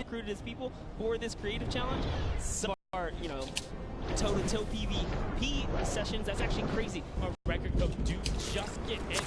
recruited his people for this creative challenge. So far, you know, toe-to-toe PvP sessions, that's actually crazy. A record of do just get in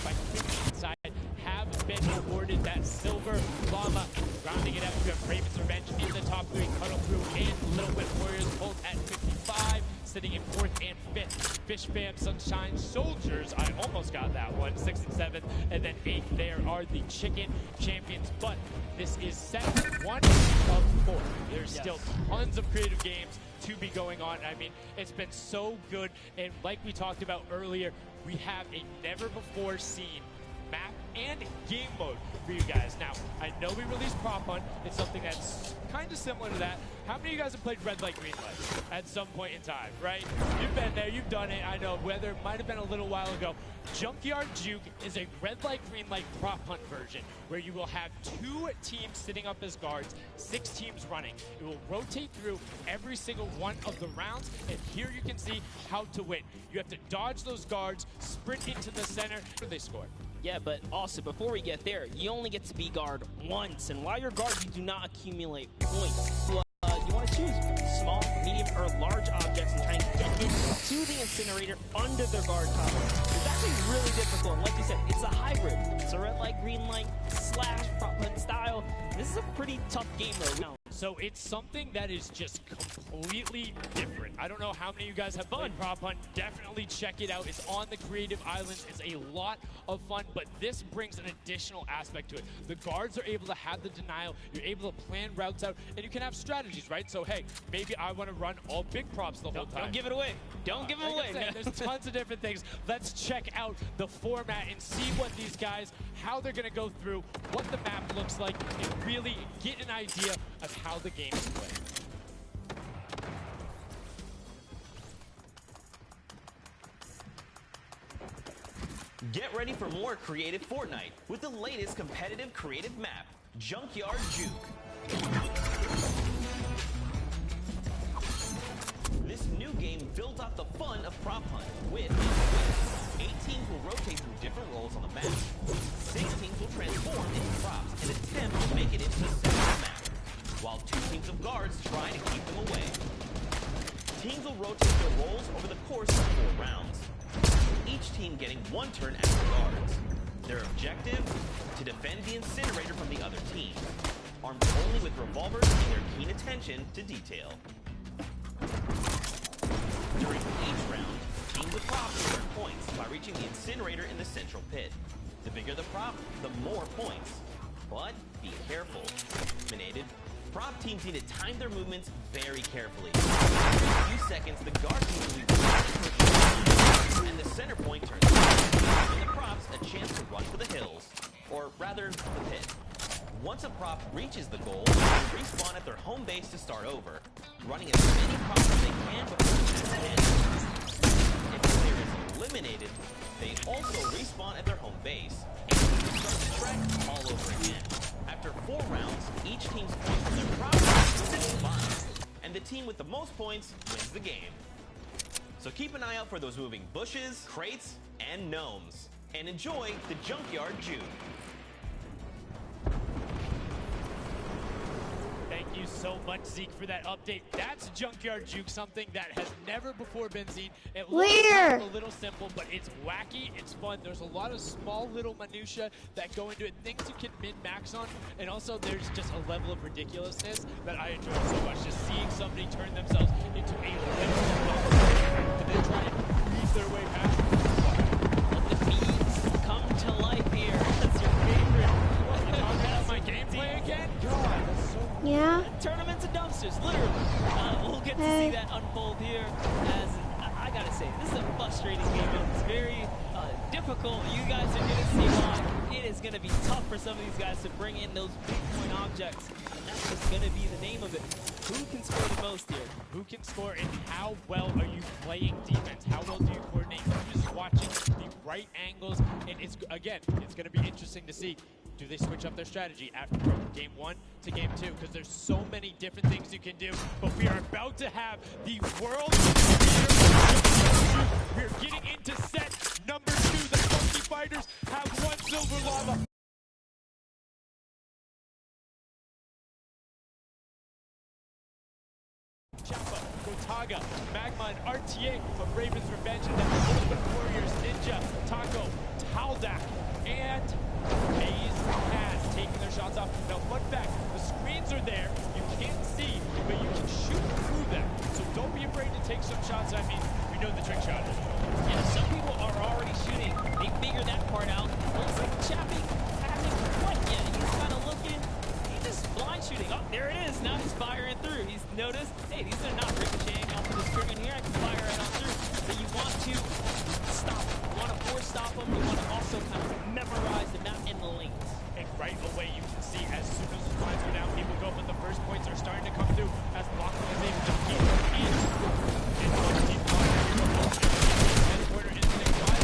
by 50 inside, have been awarded that silver llama. Rounding it out, we have Raven's Revenge in the top 3, Cuddle Through and Little Bit Warriors both at 55, sitting in 4th and 5th. Fish Fam, Sunshine Soldiers, I almost got that one, 6th and 7th, and then 8th there are the Chicken Champions, but this is set 1 of 4. There's still tons of creative games to be going on. I mean, it's been so good, and like we talked about earlier, we have a never-before-seen map and game mode for you guys. Now, I know we released Prop Hunt. It's something that's kind of similar to that. How many of you guys have played Red Light, Green Light at some point in time, right? You've been there, you've done it. I know, whether it might have been a little while ago. Junkyard Juke is a Red Light, Green Light Prop Hunt version where you will have 2 teams sitting up as guards, 6 teams running. It will rotate through every single one of the rounds, and here you can see how to win. You have to dodge those guards, sprint into the center, or they score. Yeah, but also, before we get there, you only get to be guard once, and while you're guard, you do not accumulate points. So, you want to choose small, medium, or large objects and try and get into the incinerator under their guard tower. It's actually really difficult. Like you said, it's a hybrid. It's a red light, green light, slash prop hunt style. This is a pretty tough game mode. So it's something that is just completely different. I don't know how many of you guys have played Prop Hunt. Definitely check it out. It's on the Creative Islands. It's a lot of fun, but this brings an additional aspect to it. The guards are able to have the denial. You're able to plan routes out, and you can have strategies, right? So, hey, maybe I want to run all big props the whole time. Don't give it away. Don't give it away. There's tons of different things. Let's check out the format and see what these guys, how they're going to go through, what the map looks like, and really get an idea of how the game is played. Get ready for more creative Fortnite with the latest competitive creative map, Junkyard Juke. This new game builds off the fun of Prop Hunt with 8 teams will rotate through different roles on the map. 6 teams will transform into props and attempt to make it into the center of the map, while 2 teams of guards try to keep them away. Teams will rotate their roles over the course of 4 rounds, each team getting 1 turn as the guards. Their objective? To defend the incinerator from the other team, armed only with revolvers and their keen attention to detail. During each round, teams with props will earn points by reaching the incinerator in the central pit. The bigger the prop, the more points. But be careful. Eliminated. Prop teams need to time their movements very carefully. In a few seconds, the guard team will be and the center point turns left, giving the props a chance to run for the hills, or rather, the pit. Once a prop reaches the goal, they respawn at their home base to start over, running as many props as they can before the match ends. If the player is eliminated, they also respawn at their home base, and start the trek all over again. After 4 rounds, each team's points from their props will be combined, and the team with the most points wins the game. So keep an eye out for those moving bushes, crates, and gnomes. And enjoy the Junkyard Juke. Thank you so much, Zeke, for that update. That's Junkyard Juke, something that has never before been seen. It looks like a little simple, but it's wacky, it's fun. There's a lot of small little minutia that go into it, things you can min-max on, and also there's just a level of ridiculousness that I enjoy so much. Just seeing somebody turn themselves into a literal and then try and breathe their way past Let the beats come to life here. That's your favorite. You talking about my gameplay again? God, that's so cool. Yeah. Tournaments and dumpsters, literally. We'll get to see that unfold here. As I gotta say, this is a frustrating game. It's very difficult. You guys are gonna see why. It is gonna be tough for some of these guys to bring in those big point objects, and that's just gonna be the name of it. Who can score the most here? Who can score, and how well are you playing defense? How well do you coordinate? You're just watching the right angles, and it's again, it's going to be interesting to see. Do they switch up their strategy after from game 1 to game 2? Because there's so many different things you can do. But we are about to have the world premiere. We're getting into set number 2. The Funky Fighters have 1 silver llama. Chapa, Gotaga, Magma, and RTA of Raven's Revenge, and then the little bit Warriors, Ninja, Taco, Taldak, and Maze has taken their shots off. Now, fun fact, the screens are there, you can't see, but you can shoot through them. So don't be afraid to take some shots. I mean, we know the trick shot. Yeah, some people are already shooting. They figured that part out. Looks like Chappie hasn't quite yet. He's kind of looking. He's just blind shooting. Oh, there it is. Now he's firing through. He's noticed, hey, these are not ricocheting off of the string in here. I can fire right on through. But you want to stop him. You want to force stop him. You want to also kind of memorize the map and the lanes. And right away, you can see as soon as the lines go down, people go, but the first points are starting to come through as Lachlan is able to keep in. And one team quarter into the line.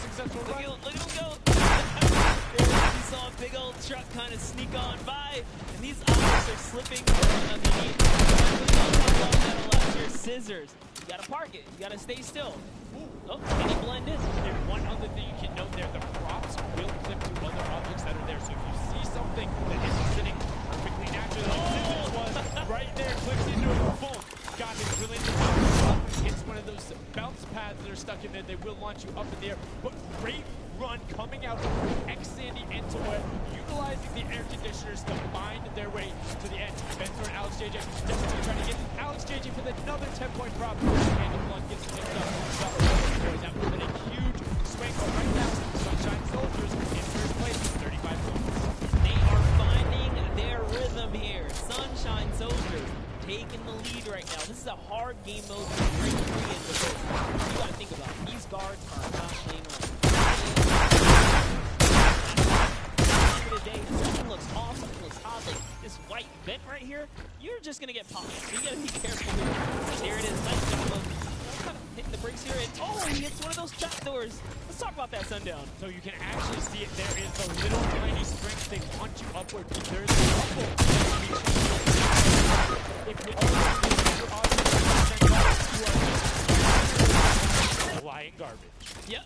Successful run. Look at him go. You saw a big old truck kind of sneak on by, and these objects are slipping underneath. Your scissors. You gotta park it. You gotta stay still. Oh, can he blend in? And one other thing you can note there, the props will clip to other objects that are there. So if you see something that isn't sitting perfectly naturally, like scissors was, right there, clips into it, boom. Got it, brilliant. It's one of those bounce pads that are stuck in there. They will launch you up in the air. But great run coming out of X-Sandy into it, utilizing the air conditioners to find their way to the end. Bentor and Alex JJ definitely trying to get Alex JJ with another 10-point prop. And the blood gets picked up. That was a huge swing. But right now, Sunshine Soldiers in first place, 35 points. They are finding their rhythm here. Sunshine Soldiers taking the lead right now. This is a hard game mode to break free in the boat. You gotta think about it. These guards are not playing around. Today, something looks awesome, looks odd, like this white vent right here, you're just gonna get popped. So you gotta be careful here. There it is, nice job of kind of hitting the brakes here, and oh, he hits one of those trapdoors. Let's talk about that, Sundown. So you can actually see it. There is the little tiny springs. They launch you upward. There's a couple. If you are flying garbage. Yeah.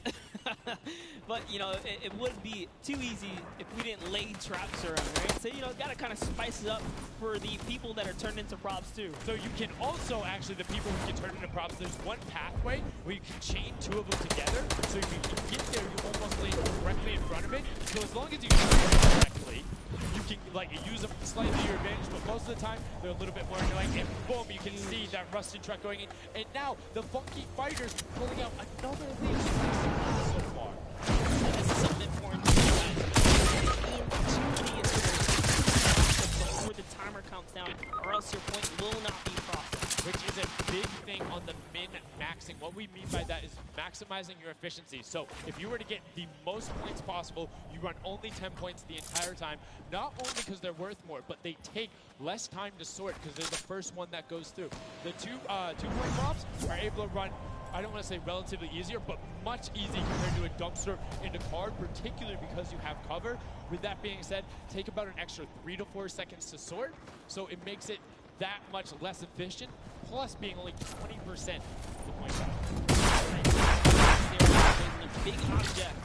But, you know, it would be too easy if we didn't lay traps around, right? So, you know, gotta kind of spice it up for the people that are turned into props, too. So you can also, actually, the people who get turned into props, there's one pathway where you can chain two of them together. So if you can get there, you almost lay directly in front of it. So as long as you do it correctly, you can, like, use them slightly to your advantage, but most of the time, they're a little bit more annoying. And boom, you can see that rusted truck going in. And now, the Funky Fighters pulling out another lead so far. This is something important to you guys. Before the timer counts down, or else your point will not be processed. Which is a big thing on the min-maxing. What we mean by that is maximizing your efficiency. So if you were to get the most points possible, you run only 10 points the entire time. Not only because they're worth more, but they take less time to sort because they're the first one that goes through. The two-point props are able to run, I don't want to say relatively easier, but much easier compared to a dumpster in a card, particularly because you have cover. With that being said, take about an extra 3 to 4 seconds to sort, so it makes it that much less efficient, plus being only 20% of the point A big object.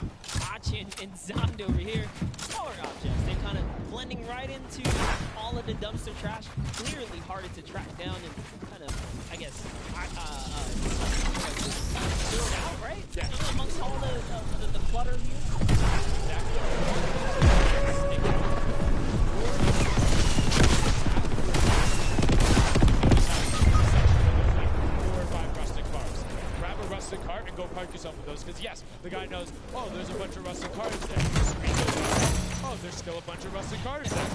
Achin and Zond over here. Smaller objects. They're kind of blending right into all of the dumpster trash. Clearly harder to track down and kind of, I guess, sort out, right? Yeah. You know, amongst all the clutter here. Rusted cart and go park yourself with those, because yes, the guy knows, oh, there's a bunch of rusted cars there. Oh, there's still a bunch of rusted cars there.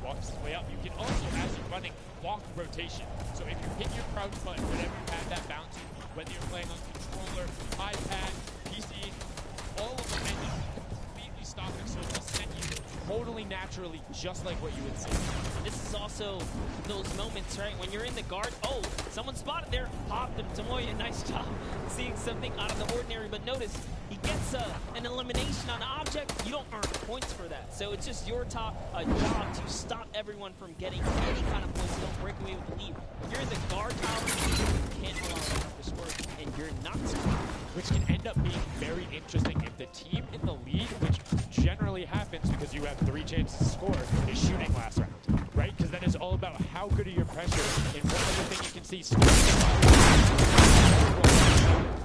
Walks his way up. You can also, as you're running, walk rotation. So if you hit your crouch button, whenever you have that bouncing, whether you're playing on controller, iPad, PC, all of them, and you completely stop it, so it'll send you totally naturally, just like what you would see. This is also those moments, right, when you're in the guard, oh, someone spotted there, popped him. Tamoya, nice job seeing something out of the ordinary, but notice, he gets an elimination on an object, you don't earn points for that. So it's just your job to stop everyone from getting any kind of points, don't break away with the lead. If you're in the guard tower, you can't allow that to score, and you're not scoring. which can end up being very interesting if the team in the lead, which generally happens because you have 3 chances to score, is shooting last round, right? Because then it's all about how good are your pressure. And one other thing you can see,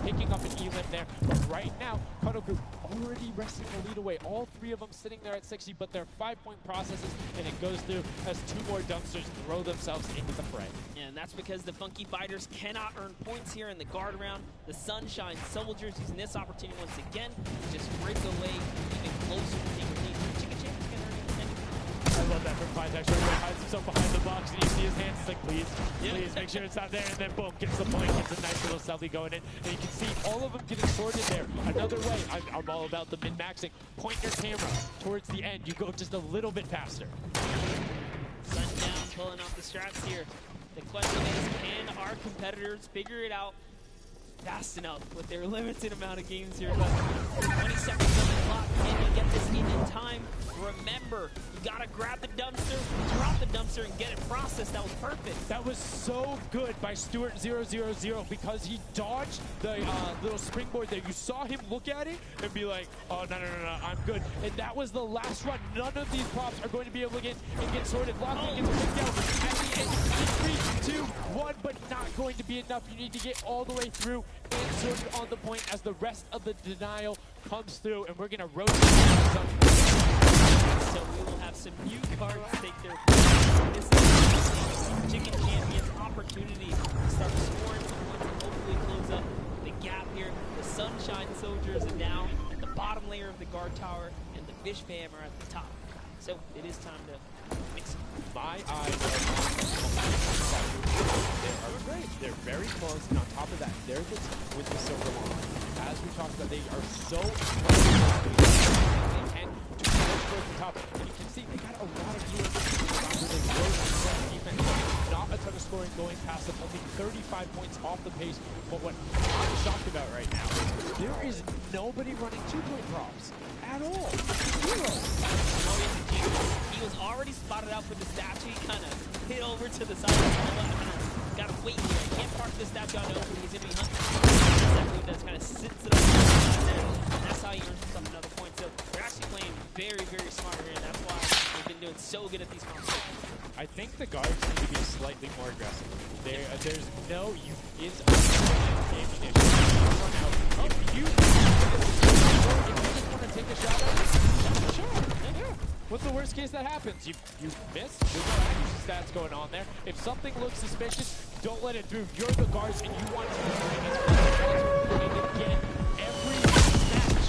picking up an elim there, but right now, Cuddle Group already wresting the lead away. All 3 of them sitting there at 60, but they're 5-point processes, and it goes through as 2 more dumpsters throw themselves into the fray. Yeah, and that's because the Funky Fighters cannot earn points here in the guard round. The Sunshine Soldiers using this opportunity once again to just break away even closer to taking lead. Chicken Champ can earn anything. I love that from Five actually. He hides himself behind the box and you see his hands. It's like, please, please make sure it's not there. And then boom, gets the point. Gets a nice little selfie going in. And you can see all of them getting sorted there. Another way, I'm all about the min-maxing. Point your camera towards the end. You go just a little bit faster. Sundown pulling off the straps here. The question is, can our competitors figure it out fast enough with their limited amount of games here? But 20 seconds on the clock. Can you get this in time? Remember, you gotta grab the dumpster, drop the dumpster, and get it processed. That was perfect. That was so good by Stuart000 because he dodged the little springboard there. You saw him look at it and be like, oh, no, I'm good. And that was the last run. None of these props are going to be able to get sorted. Lockman gets picked out at the end. 3, 2, 1, but not going to be enough. You need to get all the way through and sorted on the point as the rest of the denial comes through, and we're going to rotate. So we will have some new cards take their place. This is Chicken Champion's opportunity to start scoring some points and hopefully close up the gap here. The Sunshine Soldiers are down at the bottom layer of the guard tower, and the Fish Fam are at the top. So it is time to mix it. My eyes are on they are great. They're very close, and on top of that, they're the team with the silver line. As we talked about, they are so intent to push towards the top. And you can see they got a lot of viewers where they work defense. Not a ton of scoring going past them, only 35 points off the pace. But what I'm shocked about right now is there is nobody running 2-point props at all. Zero. He was already spotted out for the statue. He kind of hit over to the side. Gotta wait here. I can't park the statue out open. He's gonna be hunting. The statue does kind of sits it up there. And that's how he earns himself another point. So they're actually playing very, very smart here, and that's why they've been doing so good at these competitions. I think the guards need to be slightly more aggressive. There's no use ammunition. If you just want to take a shot at it, sure. Yeah. What's the worst case that happens? You miss. There's no accuracy stats going on there. If something looks suspicious, don't let it through. You're the guards, and you want to be doing as much as possible. And again, every match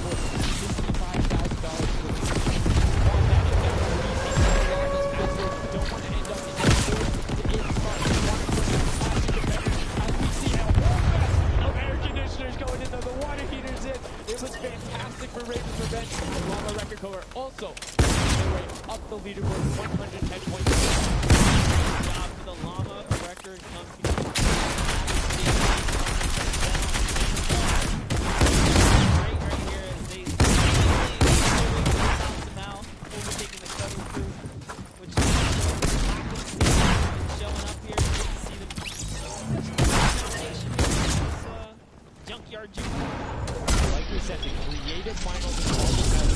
for $65,000 for the team. On that, if they're don't want to end up in the fourth to eighth spot. You want to bring in classic competitors. As we see a whole mess of air conditioners going in there, the water heaters in. It was fantastic for Raven's Revenge. The Llama record holder also their way up the leaderboard, 110 points. Good job for the Llama record company. Right here as they somehow overtaking the Cuddle Crew, which is showing up here. Good to see them. Junkyard Junior. Like we said, the creative finals is all about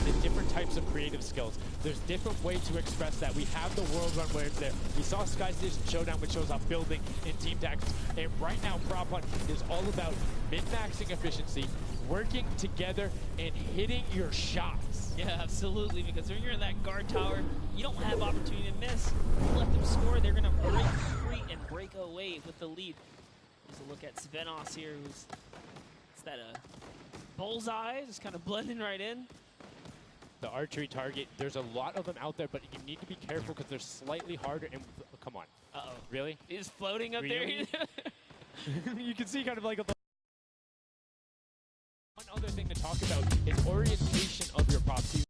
the different types of creative skills. There's different ways to express that. We have the World Run where it's there. We saw Sky Station Showdown, which shows off building in team tactics. And right now, Prop Hunt is all about min-maxing efficiency, working together, and hitting your shots. Yeah, absolutely, because when you're in that guard tower, you don't have opportunity to miss. You let them score, they're going to break free and break away with the lead. There's a look at Svenos here, who's that bullseye, just kind of blending right in. The archery target, there's a lot of them out there, but you need to be careful because they're slightly harder. And come on. Uh-oh. Really? He's floating up Really? there. You can see kind of like one other thing to talk about is orientation of your props.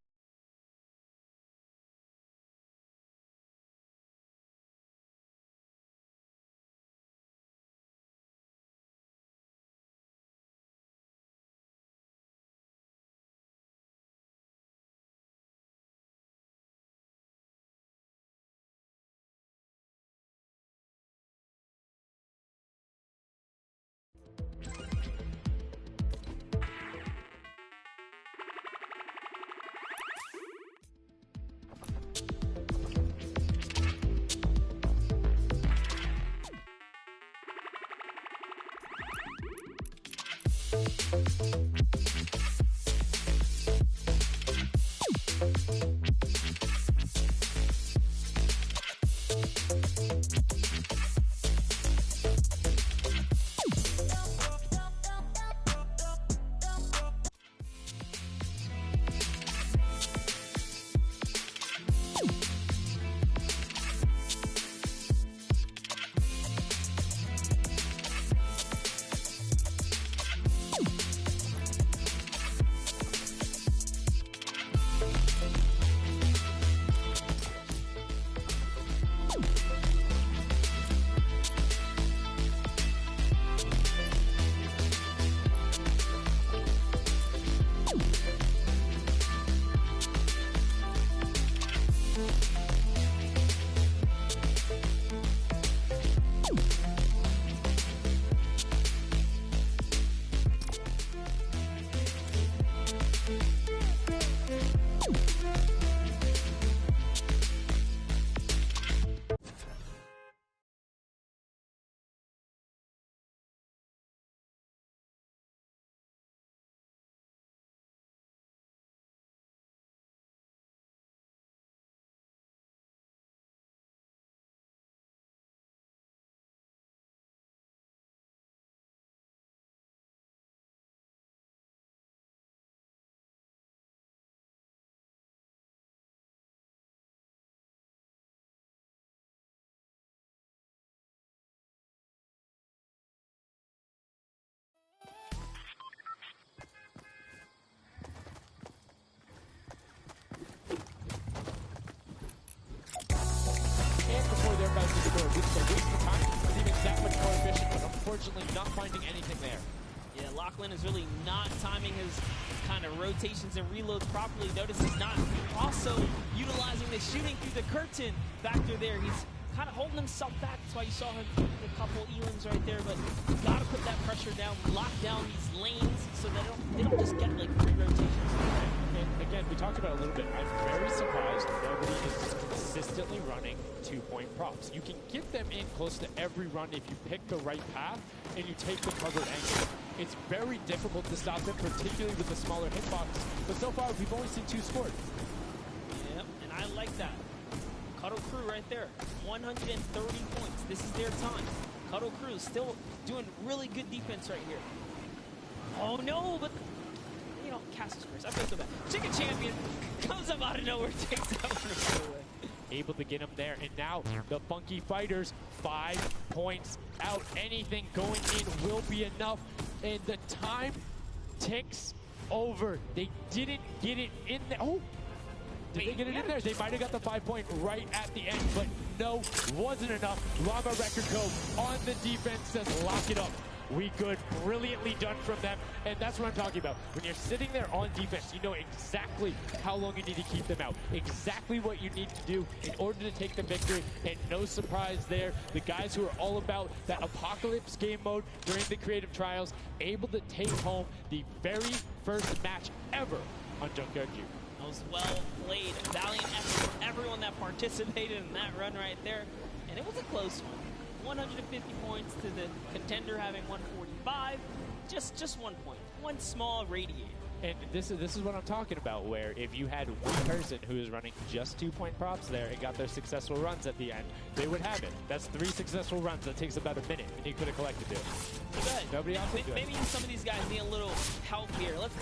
And before they're about to score, which is a waste of time, leaving that much more efficient, but unfortunately not finding anything there. Yeah, Lachlan is really not timing his kind of rotations and reloads properly. Notice he's not also utilizing the shooting through the curtain factor there. He's kind of holding himself back. That's why you saw him with a couple elims right there. But you got to put that pressure down, lock down these lanes so they don't just get like 3 rotations. And again, we talked about it a little bit. I'm very surprised nobody is consistently running 2-point props. You can get them in close to every run if you pick the right path and you take the covered angle. It's very difficult to stop them, particularly with the smaller hitbox. But so far, we've only seen 2 scored. Yep, and I like that. Cuddle Crew right there, 130 points. This is their time. Cuddle Crew still doing really good defense right here. Oh no, but you know, Cass's first. I feel so bad. Chicken Champion comes up out of nowhere, takes that one away. Able to get him there, and now the Funky Fighters 5 points out. Anything going in will be enough, and the time ticks over. They didn't get it in there. Oh, did they get it in there? They might have got the 5-point right at the end, but no, wasn't enough. Llama Record Co. on the defense says lock it up. We good, brilliantly done from them, and that's what I'm talking about. When you're sitting there on defense, you know exactly how long you need to keep them out, exactly what you need to do in order to take the victory, and no surprise there. The guys who are all about that apocalypse game mode during the creative trials, able to take home the very first match ever on Junkyard Juke. That was well played. Valiant effort from everyone that participated in that run right there, and it was a close one. 150 points to the contender having 145. Just 1 point. One small radiator. And this is what I'm talking about, where if you had one person who is running just 2-point props there and got their successful runs at the end, they would have it. That's 3 successful runs. That takes about a minute, and you could have collected it. Nobody else would do it. Maybe some of these guys need a little help here. Let's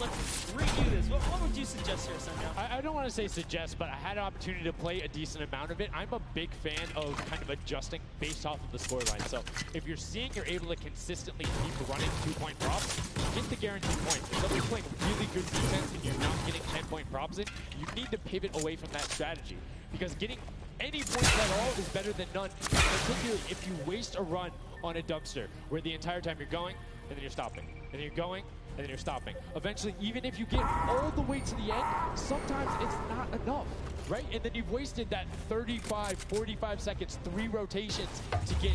review this. What would you suggest here, Sanjay? I don't want to say suggest, but I had an opportunity to play a decent amount of it. I'm a big fan of kind of adjusting based off of the scoreline. So if you're seeing you're able to consistently keep running 2-point props, get the guaranteed points. If somebody's playing really good defense and you're not getting 10-point props in, you need to pivot away from that strategy. Because getting any points at all is better than none, particularly if you waste a run on a dumpster where the entire time you're going and then you're stopping, and then you're going and then you're stopping. Eventually, even if you get all the way to the end, sometimes it's not enough, right? And then you've wasted that 35, 45 seconds, 3 rotations to get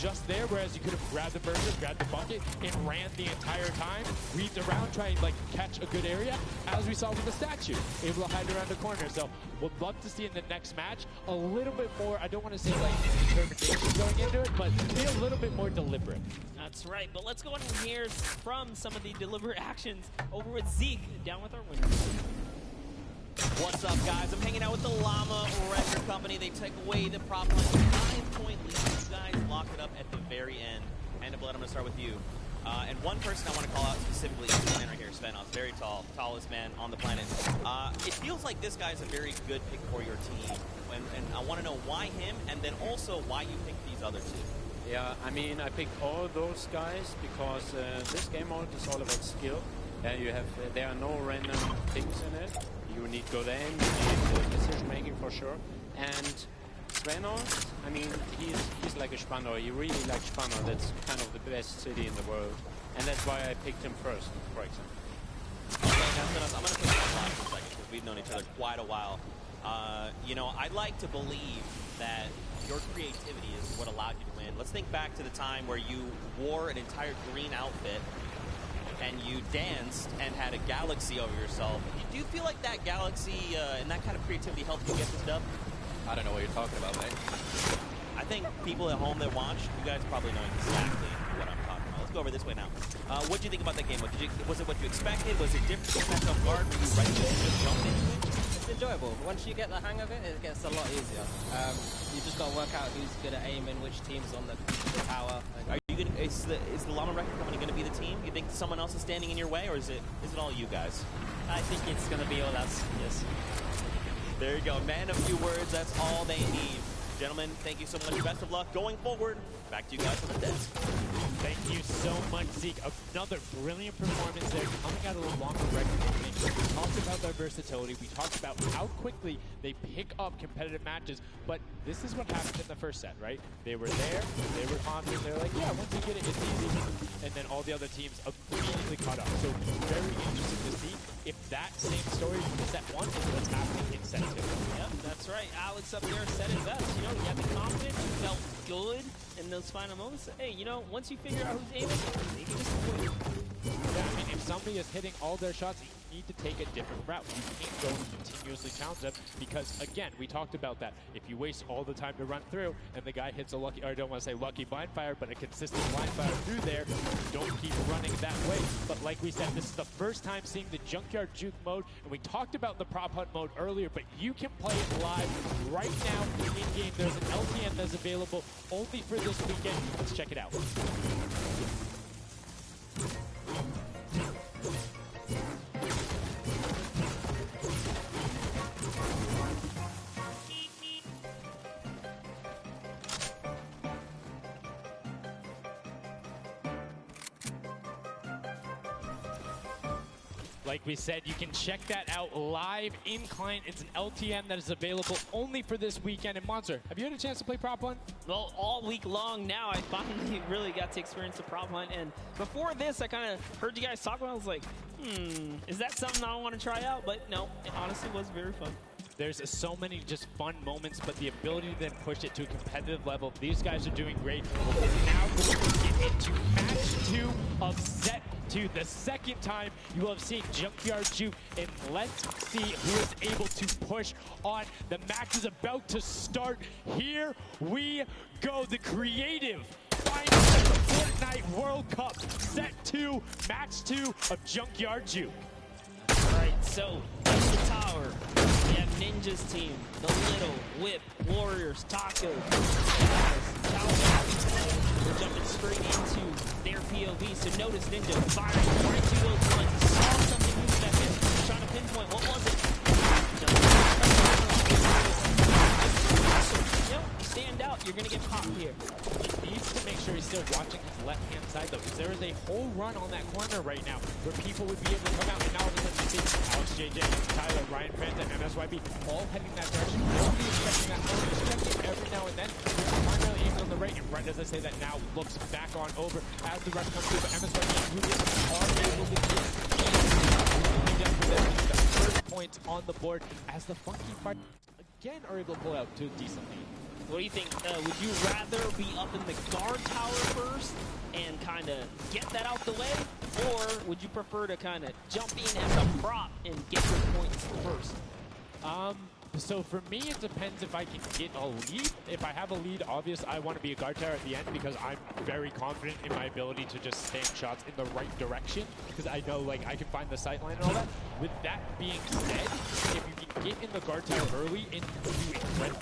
just there, whereas you could have grabbed the burger, grabbed the bucket, and ran the entire time, weaved around, trying to like catch a good area, as we saw with the statue, able to hide around the corner. So would love to see in the next match a little bit more, I don't want to say like determination going into it, but be a little bit more deliberate. That's right, but let's go on and hear from some of the deliberate actions over with Zeke, down with our winner. What's up, guys? I'm hanging out with the Llama Render Company. They took away the prop line 9-point lead. You guys locked it up at the very end. And Blood, I'm going to start with you. And one person I want to call out specifically is this man right here, Svenos. Very tall, tallest man on the planet. It feels like this guy's a very good pick for your team. And I want to know why him, and then also why you picked these other two. Yeah, I mean, I picked all those guys because this game mode is all about skill. There are no random things in it. You need good aim, you need decision making for sure. And Svenos, I mean, he's like a Spanner. He really likes Spanner. That's kind of the best city in the world. And that's why I picked him first, for example. Okay, now Svenos, I'm going to put you on live for a second because we've known each other quite a while. You know, I'd like to believe that your creativity is what allowed you to win. Let's think back to the time where you wore an entire green outfit and you danced and had a galaxy over yourself. Do you feel like that galaxy and that kind of creativity helped you get this dub? I don't know what you're talking about, mate. I think people at home that watched, you guys probably know exactly what I'm talking about. Let's go over this way now. What did you think about that game? Was it what you expected? Was it different? Did you catch off guard? Were you ready to just jump into it? It's enjoyable. Once you get the hang of it, it gets a lot easier. You just got to work out who's good at aiming, which team's on the tower. Are you gonna, is the Llama Record Company going to be the team? You think someone else is standing in your way, or is it all you guys? I think it's going to be all us, yes. There you go. Man, a few words, that's all they need. Gentlemen, thank you so much. Best of luck going forward. Back to you guys on the desk. Thank you so much, Zeke. Another brilliant performance there, coming out of the Llama Record Company. We talked about their versatility. We talked about how quickly they pick up competitive matches. But this is what happened in the first set, right? They were there, they were confident. They were like, yeah, once we get it, it's easy. And then all the other teams immediately caught up. So very interesting to see if that same story from set 1 is what's happening in set 2. Yep, that's right. Alex up there said it best. You know, you had the confidence, you felt good in those final moments. Hey, you know, once you figure out who's aiming, they can just win. Yeah, I mean, if somebody is hitting all their shots, you need to take a different route. You can't go and continuously challenge them because, again, we talked about that. If you waste all the time to run through and the guy hits a lucky, or I don't want to say lucky blind fire, but a consistent blind fire through there, don't keep running that way. But like we said, this is the first time seeing the Junkyard Juke mode, and we talked about the prop hunt mode earlier, but you can play it live right now in-game. There's an LTN that's available only for this weekend. Let's check it out. Like we said, you can check that out live in client. It's an LTN that is available only for this weekend. And Monster, have you had a chance to play Prop Hunt? Well, all week long now, I finally really got to experience the prop hunt. And before this, I kind of heard you guys talk about it. I was like, is that something I want to try out? But no, it honestly was very fun. There's so many just fun moments, but the ability to then push it to a competitive level. These guys are doing great. We're now going to get into match 2 of set 2. The second time you will have seen Junkyard Juke, and let's see who is able to push on. The match is about to start. Here we go. The creative finals of the Fortnite World Cup. Set 2, match 2 of Junkyard Juke. All right, so that's the tower. We have Ninja's team, the Little, Whip, Warriors, Taco, we're jumping straight into their POV. So notice Ninja firing right to those ones. He saw something new step in. He's trying to pinpoint. What was it? Stand out. You're going to get popped here. He needs to make sure he's still watching his left-hand side, though, because there is a whole run on that corner right now where people would be able to come out, and now all of a sudden you see Alex JJ, Tyler, Ryan Fanta, MSYB all heading that direction. Nobody expecting that. Nobody expecting every now and then. They're primarily aiming on the right, and Brent, as I say that now, looks back on over as the rush comes through, but MSYB and Rubius are able to get the first point on the board as the Funky Fire again are able to pull out to a decent lead. What do you think? Would you rather be up in the guard tower first and kind of get that out the way? Or would you prefer to kind of jump in as a prop and get your points first? So for me, it depends if I can get a lead. If I have a lead, obviously I want to be a guard tower at the end because I'm very confident in my ability to just stand shots in the right direction because I know like I can find the sight line and all that. With that being said, if you can get in the guard tower early and do incredible.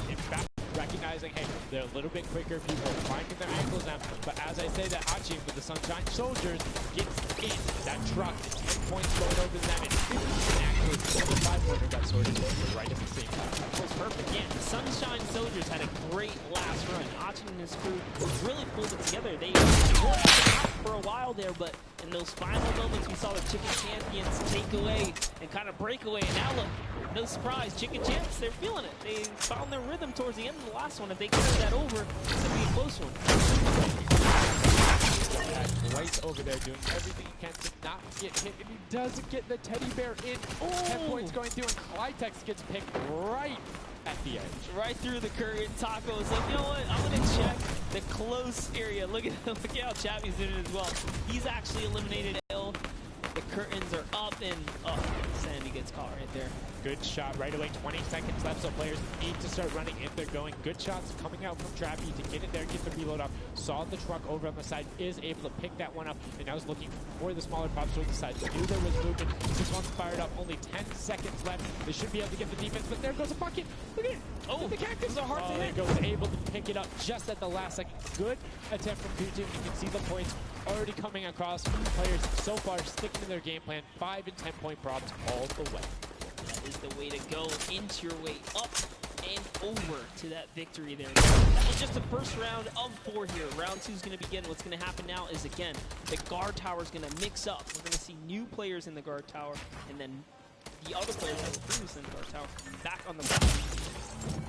In fact, recognizing, hey, they're a little bit quicker, people are finding their ankles now, but as I say that Hachi with the Sunshine Soldiers gets in that truck, 10 points going over them, and 15 actually, 25 got sorted right at the same time. That was perfect. Yeah, the Sunshine Soldiers had a great last run. Achin and his crew really pulled it together. They were out for a while there, but in those final moments, we saw the Chicken Champions take away and kind of break away. And now look, no surprise, Chicken Champs, they're feeling it. They found their rhythm towards the end of the last one. If they carry that over, it's going to be a close one. Right over there doing everything he can to not get hit, and he doesn't get the teddy bear in. 10 points going through, and Clytex gets picked right at the edge. Right through the curtain. Taco is like, you know what, I'm going to check the close area. Look at how Chappie's doing it as well. He's actually eliminated L. The curtains are up, and Sandy gets caught right there. Good shot right away. 20 seconds left, so players need to start running if they're going. Good shots coming out from Trappy to get it there, get the reload off. Saw the truck over on the side, is able to pick that one up, and now is looking for the smaller props toward the side. Knew there was movement. This one's fired up. Only 10 seconds left. They should be able to get the defense, but there goes a bucket. Look at it. Oh, the cactus. are hard to hit. There goes able to pick it up just at the last second. Good attempt from Putin. You can see the points already coming across. Players so far sticking to their game plan. 5 and 10 point props all the way. That is the way to go. Inch your way up and over to that victory there. That was just the first round of 4 here. Round 2 is going to begin. What's going to happen now is, again, the guard tower is going to mix up. We're going to see new players in the guard tower, and then the other players that were previously in the guard tower back on the board.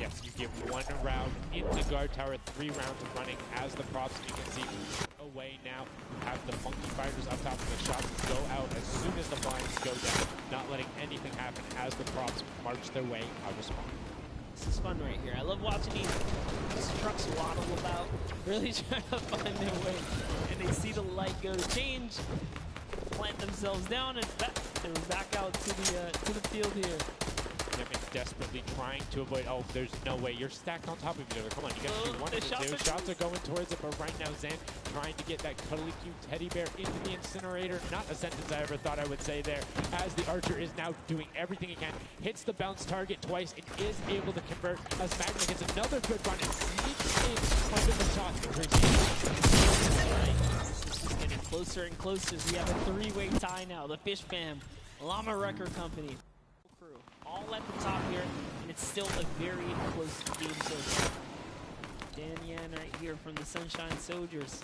Yes, you get 1 round in the guard tower, 3 rounds of running as the props. You can see away now. Have the funky fighters up top, and the shots go out as soon as the blinds go down, not letting anything happen as the props march their way out of spawn. This is fun right here. I love watching these trucks waddle about, really trying to find their way, and they see the light go to change, plant themselves down, and they're back out to the field here. Desperately trying to avoid. Oh, there's no way. You're stacked on top of each other. Come on, you got to do 1 and 2. Shots are going towards it, but right now Zan trying to get that cuddly cute teddy bear into the incinerator. Not a sentence I ever thought I would say there, as the archer is now doing everything he can. Hits the bounce target twice and is able to convert as Magma gets another good run and sneaks in under the shot. This is getting closer and closer as we have a 3-way tie now. The Fish Fam, Llama Record Company, crew, all at the top here, and it's still a very close game so far. Dan Yan right here from the Sunshine Soldiers.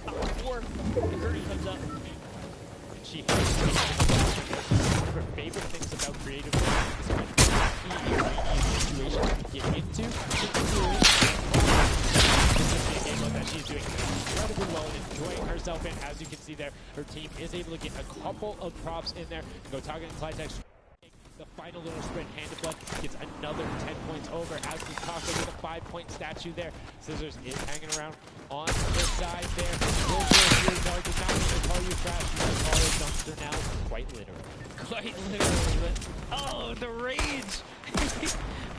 Top 4, the curtain comes up. And she has one of her favorite things about creative is when situation to get into. That she's doing incredibly well and enjoying herself in. As you can see there, her team is able to get a couple of props in there. Go target Clytex. The final little sprint, Hand of Blood gets another 10 points over as we talk with a 5-point statue there. Scissors is hanging around on the side there. Will did not even call you trash. You can call it dumpster now. Quite literally. Quite literally, but oh, the rage!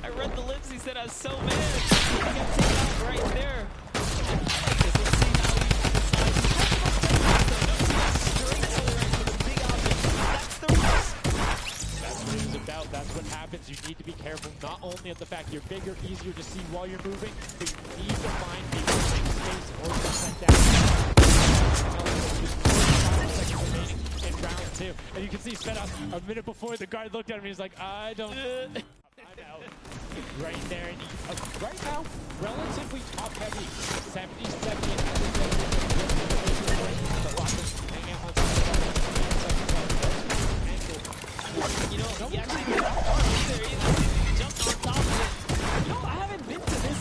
I read the lips. He said I was so mad. He got taken out right there. That's what happens. You need to be careful not only of the fact you're bigger, easier to see while you're moving, but you need to find people to make space or to set down. Just 45 seconds remaining in round 2. And you can see Svetos a minute before the guard looked at him, he's like, I don't... I'm out. Right there. And right now, relatively top heavy. 70-70 and you know, he actually got far either. He jumped on top of it. You know, I haven't been to this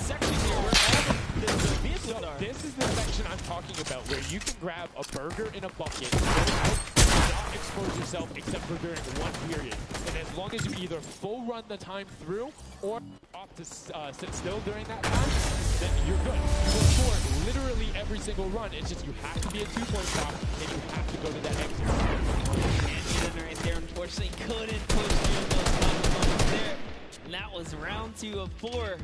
where you can grab a burger in a bucket, go out, not expose yourself except for during one period. And as long as you either full run the time through or opt to sit still during that time, then you're good. You will score literally every single run. It's just you have to be a 2-point stop and you have to go to that exit. And right there, unfortunately, couldn't push through those final moments there. And that was round 2 of 4.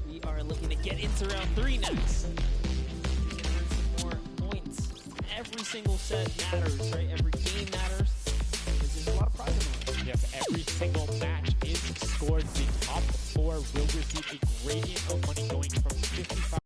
We are looking to get into round 3 next. Get some more points. Every single set matters, right? Every game matters. There's a lot of prize in the line. Yep, every single match is scored. The top 4 will receive a gradient of money going from 55.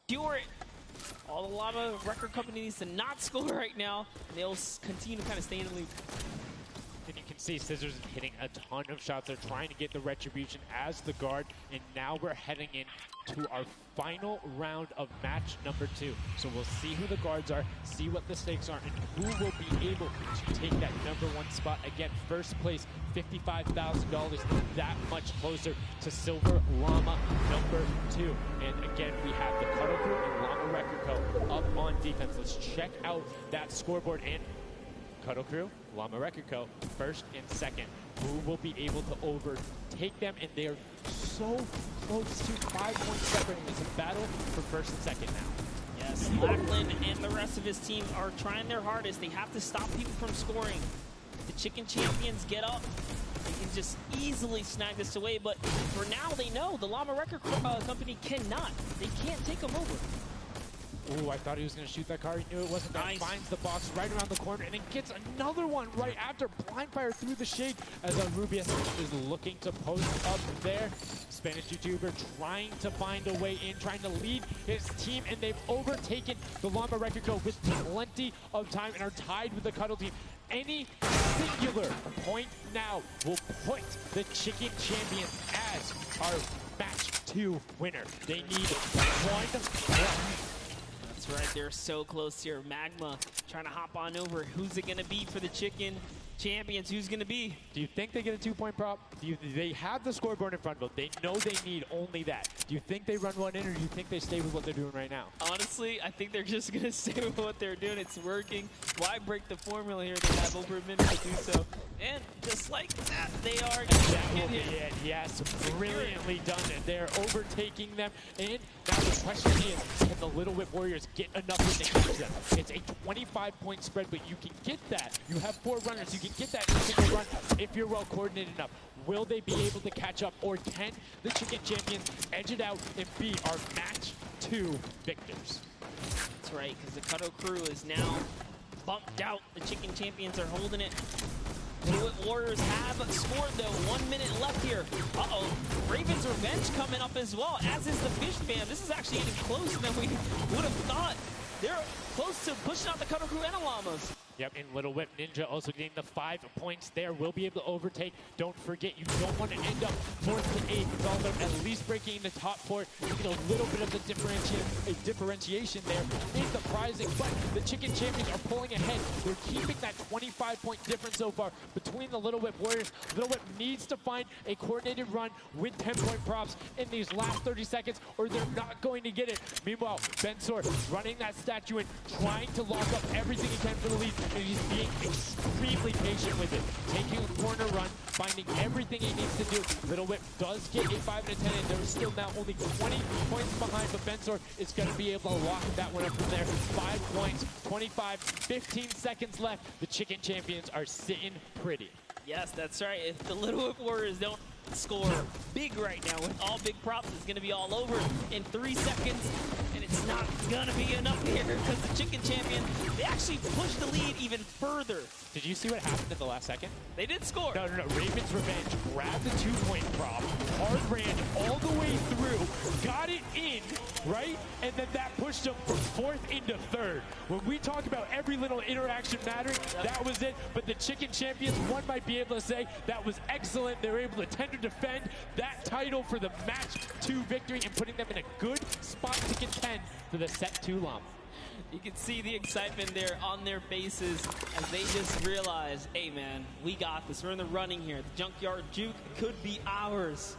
Cure it. All the Llama record company needs to not score right now. They'll continue to kind of stay in the lead. And you can see Scissors is hitting a ton of shots. They're trying to get the retribution as the guard. And now we're heading into our final round of match number 2. So we'll see who the guards are, see what the stakes are, and who will be able to take that #1 spot. Again, first place, $55,000, that much closer to Silver Llama #2. And again, we have the Cuddle Crew and Llama Record Co. up on defense. Let's check out that scoreboard. And Cuddle Crew, Llama Record Co., first and second. Who will be able to overtake them? And they're so close to 5 points separating. It's a battle for first and second now. Yes, Lackland and the rest of his team are trying their hardest. They have to stop people from scoring. The Chicken Champions get up. They can just easily snag this away, but for now they know the Llama Record Company cannot. They can't take them over. Ooh, I thought he was going to shoot that car. He knew it wasn't. Nice. Finds the box right around the corner and then gets another one right after. Blind fire through the shade as Rubius is looking to post up there. Spanish YouTuber trying to find a way in, trying to lead his team, and they've overtaken the Llama Record Co. with plenty of time and are tied with the Cuddle team. Any singular point now will put the Chicken Champions as our match 2 winner. They need 1 point. That's right, they're so close here. Magma trying to hop on over. Who's it going to be for the Chicken Champions? Who's going to be? Do you think they get a 2-point prop? They have the scoreboard in front of them. They know they need only that. Do you think they run one in, or do you think they stay with what they're doing right now? Honestly, I think they're just going to stay with what they're doing. It's working. Why break the formula here? They have over a minute to do so. And just like that, they are going That will to be get it. Yes, brilliantly done. They're overtaking them. And now the question is, can the Little Whip Warriors get enough in to catch them? It's a 25-point spread, but you can get that. You have 4 runners. You can get that in a single run if you're well coordinated enough. Will they be able to catch up, or can the Chicken Champions edge it out and be our match 2 victors? That's right, because the Cuddle crew is now bumped out. The Chicken Champions are holding it. Blue Warriors have scored, though. 1 minute left here. Uh-oh. Raven's Revenge coming up as well, as is the Fish Fam. This is actually getting closer than we would have thought. They're close to pushing out the Cuddle crew and Alamos. Yep, and Little Whip Ninja also getting the 5 points there. Will be able to overtake. Don't forget, you don't want to end up 4th to 8th, although at least breaking the top 4. You get a little bit of the differentiation there in the prizing, but the Chicken Champions are pulling ahead. They're keeping that 25-point difference so far between the Little Whip Warriors. Little Whip needs to find a coordinated run with 10-point props in these last 30 seconds, or they're not going to get it. Meanwhile, Bensor running that statue and trying to lock up everything he can for the lead. And he's being extremely patient with it. Taking a corner run, finding everything he needs to do. Little Whip does get a 5 and a 10, and they're still now only 20 points behind, but Bensor is going to be able to lock that one up from there. 5 points, 25, 15 seconds left. The Chicken Champions are sitting pretty. Yes, that's right. If the Little Whip Warriors don't score big right now with all big props, it's going to be all over in 3 seconds. And it's not going to be enough here because the Chicken Champion, they actually pushed the lead even further. Did you see what happened at the last second? They did score. No. Raven's Revenge grabbed the 2-point prop, hard ran all the way through, got it in, right? And then that pushed them from 4th into 3rd. When we talk about every little interaction mattering, that was it. But the Chicken Champions, one might be able to say that was excellent. They were able to tend to defend that title for the match 2 victory and putting them in a good spot to contend for the set 2 llama. You can see the excitement there on their faces as they just realize, hey man, we got this. We're in the running here. The Junkyard Juke could be ours.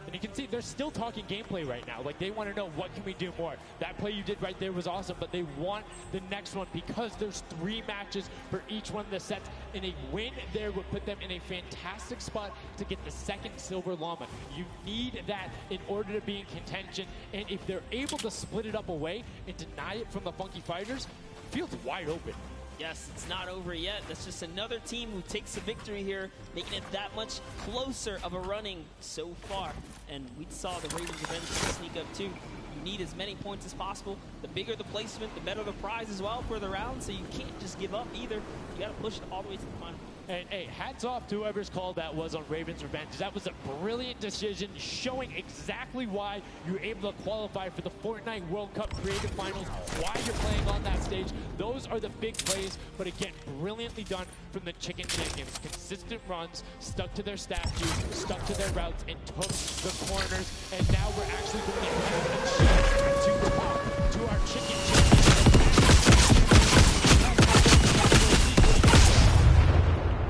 And you can see they're still talking gameplay right now. Like, they want to know, what can we do more? That play you did right there was awesome, but they want the next one because there's 3 matches for each one of the sets. And a win there would put them in a fantastic spot to get the 2nd Silver Llama. You need that in order to be in contention. And if they're able to split it up away and deny it from the Funky Fighters, the field's wide open. Yes, it's not over yet. That's just another team who takes the victory here, making it that much closer of a running so far. And we saw the Ravens Revenge sneak up too. You need as many points as possible. The bigger the placement, the better the prize as well for the round. So you can't just give up either. You got to push it all the way to the final. And hey, hats off to whoever's call that was on Raven's Revenge. That was a brilliant decision, showing exactly why you're able to qualify for the Fortnite World Cup Creative Finals, why you're playing on that stage. Those are the big plays, but again, brilliantly done from the Chicken Champions. Consistent runs, stuck to their statues, stuck to their routes, and took the corners. And now we're actually going to have a chance to talk to our Chicken Champions.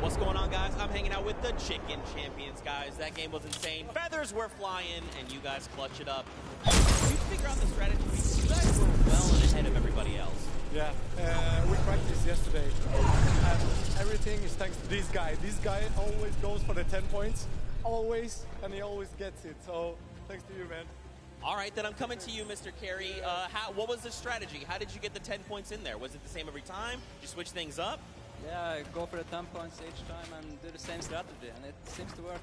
What's going on, guys? I'm hanging out with the Chicken Champions, guys. That game was insane. Feathers were flying, and you guys clutch it up. You figure out the strategy. You guys were well ahead of everybody else. Yeah, we practiced yesterday, and everything is thanks to this guy. This guy always goes for the 10 points, always, and he always gets it. So, thanks to you, man. All right, then I'm coming to you, Mr. Carey. What was the strategy? How did you get the 10 points in there? Was it the same every time? Did you switch things up? Yeah, go for the 10 points each time and do the same strategy, and it seems to work.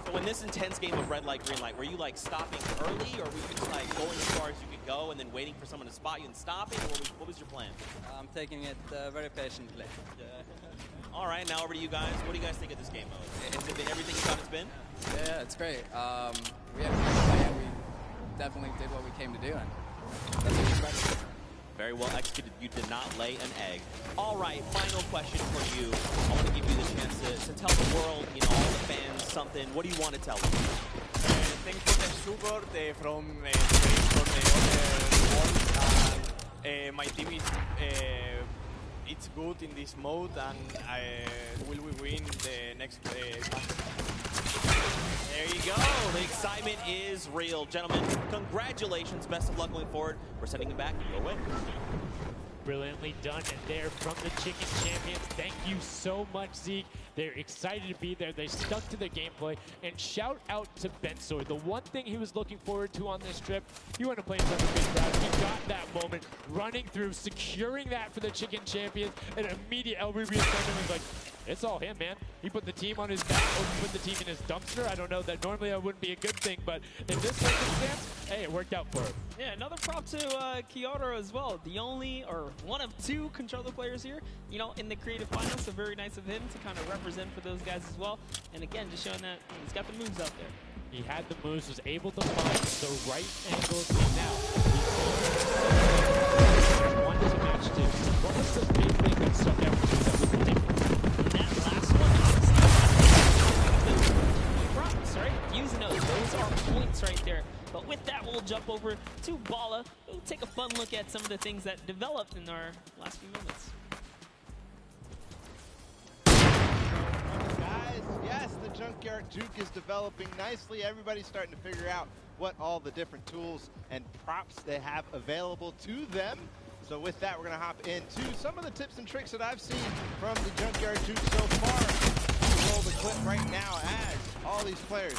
So in this intense game of red light, green light, were you like stopping early, or were you just like going as far as you could go and then waiting for someone to spot you and stopping? Or what was your plan? I'm taking it very patiently. All right, now over to you guys. What do you guys think of this game mode? Has it been everything you thought it's been? Yeah, it's great. We had a great plan. We definitely did what we came to do, and that's what we expected. Very well executed. You did not lay an egg. All right, final question for you. I want to give you the chance to tell the world, you know, all the fans something. What do you want to tell them? Thanks for the support from for the other world. My team is it's good in this mode, and will we win the next contest? There you go. The excitement is real. Gentlemen, congratulations. Best of luck going forward. We're sending it back your way. Brilliantly done, and there from the Chicken Champions. Thank you so much, Zeke. They're excited to be there. They stuck to their gameplay, and shout out to Bensoy. The one thing he was looking forward to on this trip, he wanted to play in front of a big crowd. He got that moment, running through, securing that for the Chicken Champions, and immediate LBB was like, it's all him, man. He put the team on his back, or put the team in his dumpster. I don't know, that normally that wouldn't be a good thing, but in this circumstance, hey, it worked out for him. Yeah, another prop to Kyoto as well. The only, or one of two controller players here, you know, in the creative finals. So very nice of him to kind of represent for those guys as well. And again, just showing that he's got the moves out there. He had the moves, was able to find the right angles. Now, one to match two. What was the big thing that stuck out for you that was different? That last one, props, right? Using those are points right there. But with that, we'll jump over to Bala. We'll take a fun look at some of the things that developed in our last few moments. Guys, yes, the Junkyard Juke is developing nicely. Everybody's starting to figure out what all the different tools and props they have available to them. So with that, we're going to hop into some of the tips and tricks that I've seen from the Junkyard Juke so far. We'll roll the clip right now as all these players.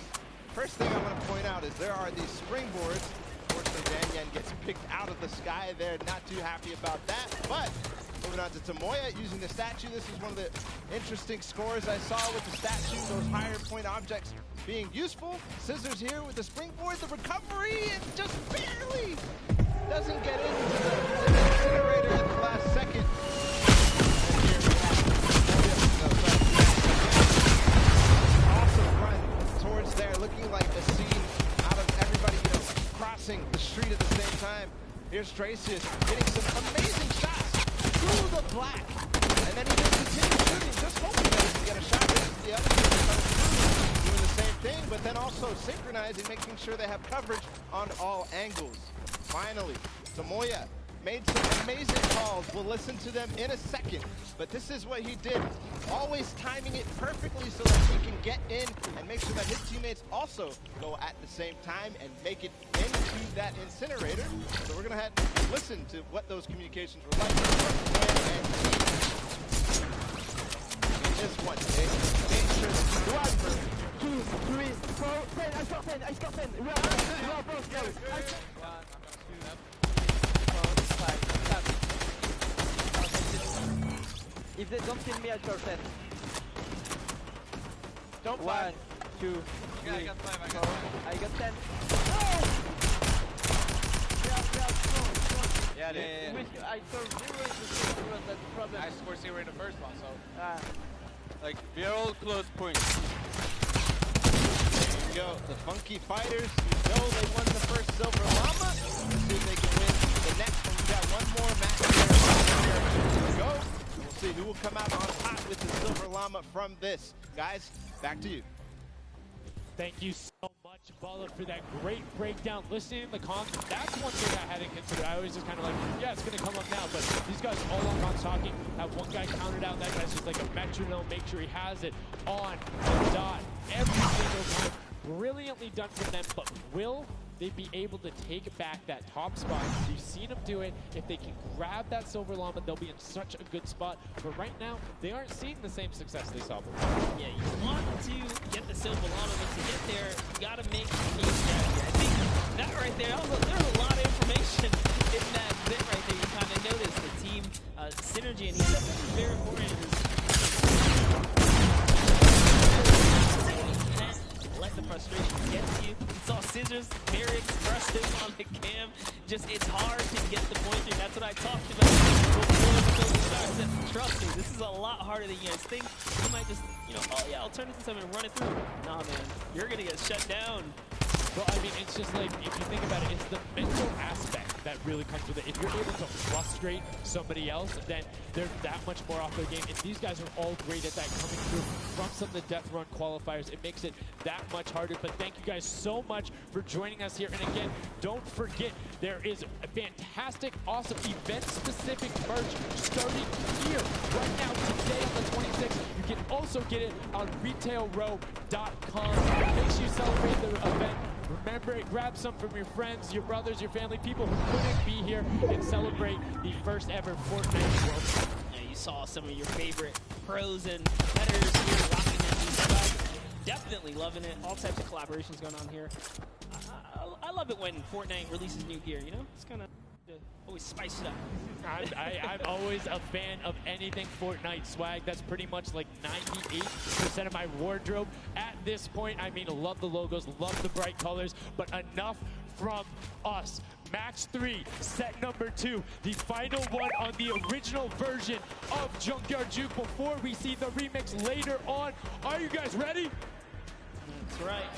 First thing I want to point out is there are these springboards. Unfortunately, Danyan gets picked out of the sky there. Not too happy about that. But moving on to Tomoya using the statue. This is one of the interesting scores I saw with the statue. Those higher point objects being useful. Scissors here with the springboard. The recovery, and just barely doesn't get into the incinerator at the last second. And here we have awesome run towards there, looking like a scene out of everybody, you know, crossing the street at the same time. Here's Tracius getting some amazing shots through the black, and then he just continues shooting, just hoping that he can get a shot against the other team coming through, doing the same thing, but then also synchronizing, making sure they have coverage on all angles. Finally, Tomoya made some amazing calls. We'll listen to them in a second, but this is what he did, always timing it perfectly so that he can get in and make sure that his teammates also go at the same time and make it into that incinerator. So we're gonna head and listen to what those communications were like. And this one, dangerous. 1, 2, 3, 4, 10. I got 10. I got 10. We are both guys. If they don't kill me, I score 10. Don't 1, 2, 3, Yeah, I got 5. I 4. got 5. I got 10. Yeah, I scored 0 in the second one. That's the problem. I scored 0 in the first one, so Like we are all close points. There you go. The Funky Fighters, you know they won the first Silver Llama. Let's see if they can win the next one. We got one more match here to go. We'll see who will come out on top with the Silver Llama from this. Guys, back to you. Thank you so much, Bala, for that great breakdown. Listening to the comms, that's one thing I hadn't considered. I always just kind of like, yeah, it's going to come up now. But these guys all on comms talking, have one guy counted out. That guy's just like a metronome. Make sure he has it on the dot every single time. Brilliantly done from them, but will they be able to take back that top spot? You've seen them do it. If they can grab that Silver Llama, they'll be in such a good spot. But right now, they aren't seeing the same success they saw before. Yeah, you want to get the Silver Llama, but to get there, you got to make a strategy. I think that right there, there's a lot of information in that bit right there. You kind of notice the team synergy, and he said this is very important. Let the frustration get to you. You saw Scissors very expressive on the cam. Just, it's hard to get the point through. That's what I talked about before the start. I said, trust me, this is a lot harder than you guys think. You might just, you know, oh yeah, I'll turn it to something and run it through. Nah, man, you're gonna get shut down. Well, I mean, it's just like, if you think about it, it's the mental aspect that really comes with it. If you're able to frustrate somebody else, then they're that much more off their game. And these guys are all great at that, coming through from some of the Death Run qualifiers. It makes it that much harder. But thank you guys so much for joining us here. And again, don't forget, there is a fantastic, awesome event-specific merch starting here right now today on the 26th. You can also get it on retailrow.com. Make sure you celebrate the event. Remember it, grab some from your friends, your brothers, your family, people who couldn't be here, and celebrate the first ever Fortnite World Cup. Yeah, you saw some of your favorite pros and competitors here rocking that new stuff. Definitely loving it. All types of collaborations going on here. I love it when Fortnite releases new gear, you know? It's kind of always spice it up. I'm always a fan of anything Fortnite swag. That's pretty much like 98% of my wardrobe at this point. I mean, love the logos, love the bright colors, but enough from us. Match 3, set number 2, the final one on the original version of Junkyard Juke before we see the remix later on. Are you guys ready? That's right.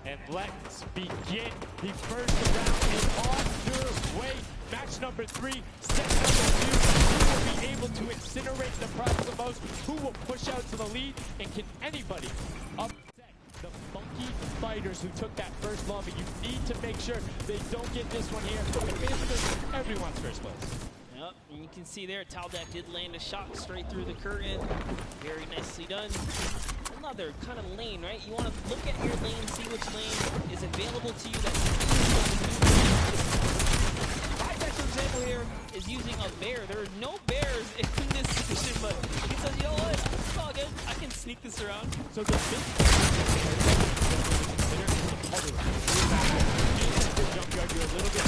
And let's begin. The first round is on your way. Match number 3, set number 2. Who will be able to incinerate the prize the most? Who will push out to the lead? And can anybody upset the funky fighters who took that first lobby? You need to make sure they don't get this one here. And basically, everyone's first place. Yep, and you can see there, Taldeck did land a shot straight through the curtain. Very nicely done. Another kind of lane, right? You want to look at your lane, see which lane is available to you. My guy, for example, here is using a bear. There are no bears in this section, but he says, you know what? It's all good. I can sneak this around. So the big Junkyard, you're a little bit.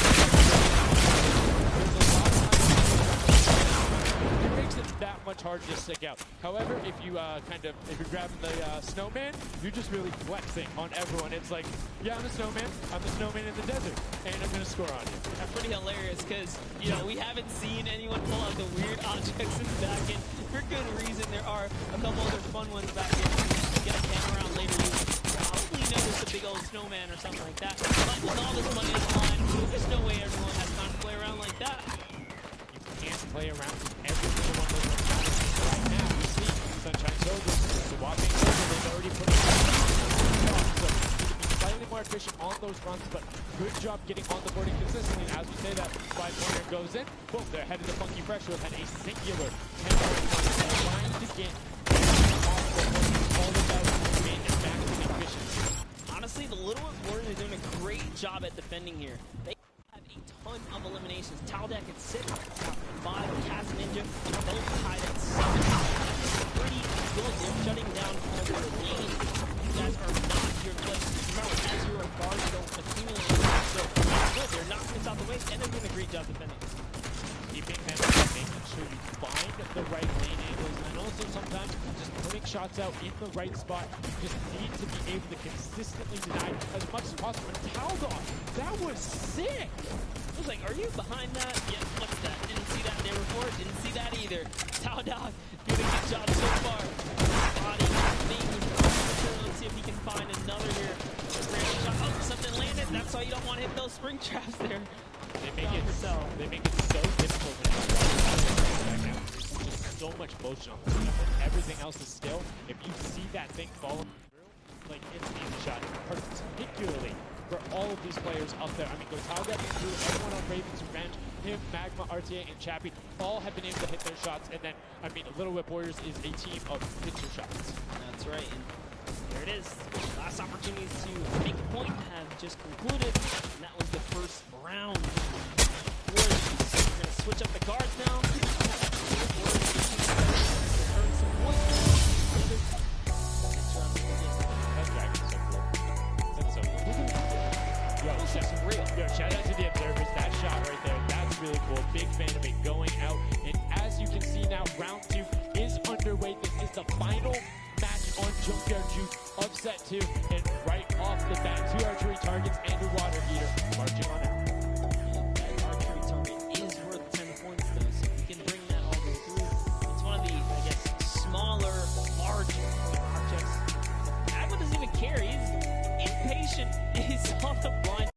It makes it that much harder to stick out. However, if you if you're grabbing the snowman, you're just really flexing on everyone. It's like, yeah, I'm a snowman. I'm the snowman in the desert, and I'm gonna score on you. That's pretty hilarious because, you know, we haven't seen anyone pull out the weird objects in the back end. For good reason, there are a couple other fun ones back here. Get a camera around later, you probably notice a big old snowman or something like that. But with all this money on the line, there's no way everyone has time to play around like that. You can't play around with every single one of those mechanics. Right now, you see Sunshine Soldiers swapping over. They've already put it on. So you can be slightly more efficient on those runs, but good job getting on the boarding consistently. As we say that, 5-pointer goes in. Boom, they're headed to Funky Fresh, who have had a singular 10-point run. Trying to get all about manufacturing efficiency. Honestly, the Little Warriors are doing a great job at defending here. They have a ton of eliminations. Taldeck and Sip, Mod, Kaz Ninja, both tied at 7. That's pretty good. They're shutting down all their lanes. You guys are not your place. Remember, as you're a guard, you don't accumulate. So good, they're knocking this out the way, and they're doing a great job defending. Keeping them, making sure you find the right lane angles, and also sometimes just putting shots out in the right spot. You just need to be able to consistently deny as much as possible. And Taldeck, that was sick! I was like, are you behind that? Yep, what's that? Didn't see that there before. Didn't see that either. Taldeck doing a good job so far. Body thing. Let's see if he can find another here. Shot. Oh, something landed. That's why you don't want to hit those spring traps there. They make it so difficult when you're back now. There's just so much motion on the snap, and everything else is still. If you see that thing falling through, like it's an easy shot, particularly for all of these players up there. I mean, Taldeck through everyone on Raven's Revenge, him, Magma, RTA, and Chappie, all have been able to hit their shots. And then, I mean, Little Whip Warriors is a team of pitcher shots. That's right. And there it is. Last opportunities to make a point have just concluded, and that was the first round. We're going to switch up the guards now. Earn some points. That dragon is so cool. That's so cool. Yo, shout out to the observers. That shot right there, that's really cool. Big fan of it going out. And as you can see now, round 2 is underway. This is the final match on Junkyard Juke of set 2, and right off the bat, 2 archery targets and a water heater marching on out. That archery target is worth 10 points though, so if you can bring that all the way through, it's one of the, I guess, smaller, large objects. Magma doesn't even care, he's impatient, he's on the blind.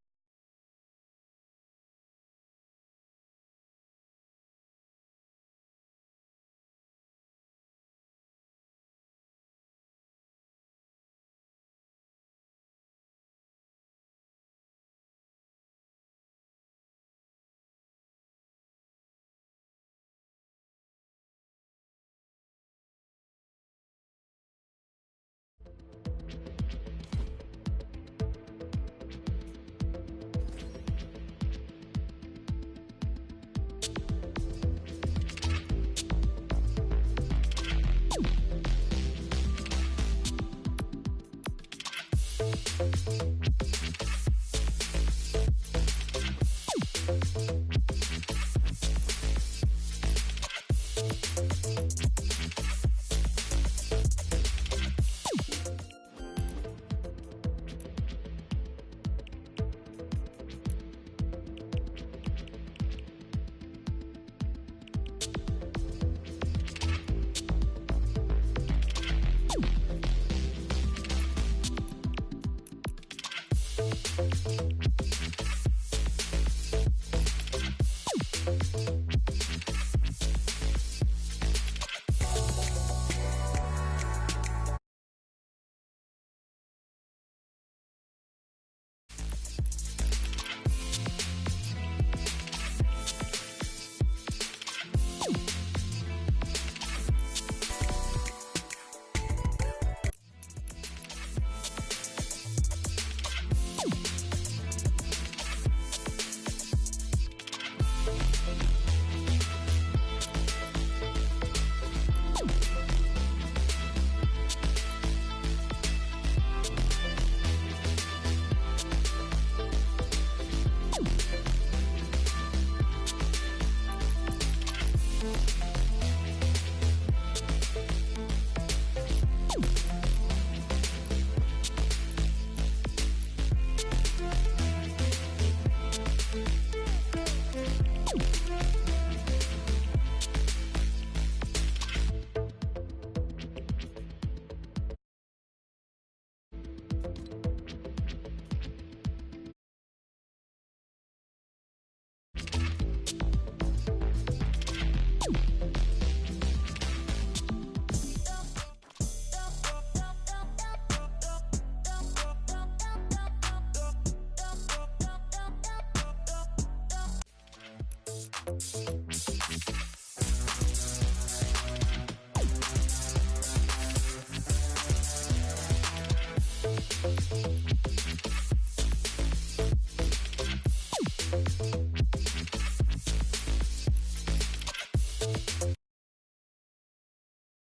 Bye.